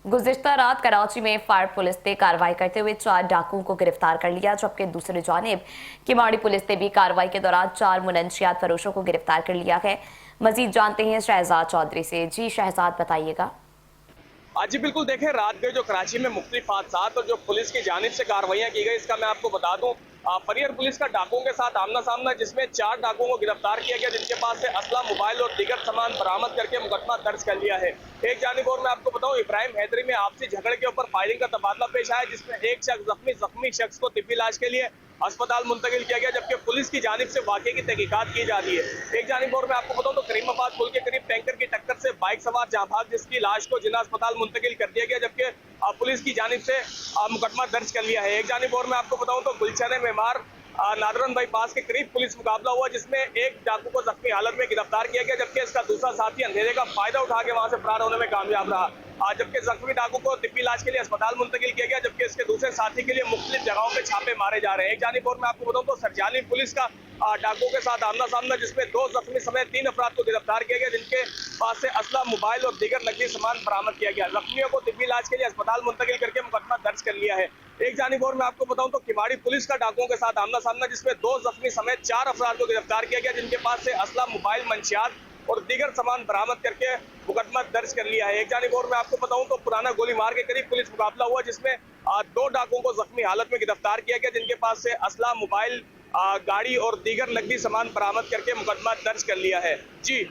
गुज़िश्ता रात कराची में fire police ने कार्रवाई करते हुए 4 डाकुओं को गिरफ्तार कर लिया, जबकि दूसरी जानिब किमाड़ी पुलिस ने भी कार्रवाई के दौरान 4 मुनशियात फरोशों को गिरफ्तार कर लिया है। मजीद जानते हैं शहजाद चौधरी से। जी शहजाद, बताइएगा। जी बिल्कुल, देखें रात गए जो कराची में मुख्तलिफ हादसात और जो पुलिस की जानिब से कार्रवाइयाँ की गई, इसका मैं आपको बता दूं। परियर पुलिस का डाकुओं के साथ आमना सामना, जिसमें 4 डाकुओं को गिरफ्तार किया गया, जिनके पास से असला, मोबाइल और दीगर सामान बरामद करके मुकदमा दर्ज कर लिया है। एक जानिब और मैं आपको बताऊं, इब्राहिम हैदरी में आपसी झगड़े के ऊपर फायरिंग का तबादला पेश आया, जिसमें एक शख्स जख्मी शख्स को तिब्बी इलाज के लिए अस्पताल मुंतकिल किया गया, जबकि पुलिस की जानिब से वाकये की तहकीकात की जा रही है। एक जानिब और मैं आपको बताऊं तो करीमाबाद पुल के करीब टैंकर की टक्कर से बाइक सवार जांबाज जिसकी लाश को जिला अस्पताल मुंतकिल कर दिया गया, जबकि पुलिस की जानिब से मुकदमा दर्ज कर लिया है। एक जानिब और मैं आपको बताऊं तो गुलशन मेमार नादरन बाईपास के करीब पुलिस मुकाबला हुआ, जिसमें एक डाकू को जख्मी हालत में गिरफ्तार किया गया, जबकि इसका दूसरा साथी अंधेरे का फायदा उठा के वहां से फरार होने में कामयाब रहा। जबकि जख्मी डाकू को तिब्बी इलाज के लिए अस्पताल मुंतकिल किया गया, जबकि इसके दूसरे साथी के लिए मुख्तलिफ जगहों पे छापे मारे जा रहे हैं। एक जानिब और मैं आपको बताऊं तो सरजाली पुलिस का डाकुओं के साथ आमना सामना, जिसमें 2 जख्मी समेत 3 अफराद को गिरफ्तार किया गया, जिनके पास से असला, मोबाइल और दीगर नकली सामान बरामद किया गया। जख्मियों को तिब्बी इलाज के लिए अस्पताल मुंतकिल करके मुकदमा दर्ज कर लिया है। एक जानिब और मैं आपको बताऊं तो किमाड़ी पुलिस का डाकुओं के साथ आमना सामना, जिसमें 2 जख्मी समेत 4 अफराद को गिरफ्तार किया गया, जिनके पास से असला, मोबाइल, मंशियात और दीगर सामान बरामद करके मुकदमा दर्ज कर लिया है। एक जानिब और मैं आपको बताऊं तो पुराना गोली मार के करीब पुलिस मुकाबला हुआ, जिसमें 2 डाकुओं को जख्मी हालत में गिरफ्तार किया गया, जिनके पास से असला, मोबाइल, गाड़ी और दीगर नकली सामान बरामद करके मुकदमा दर्ज कर लिया है। जी।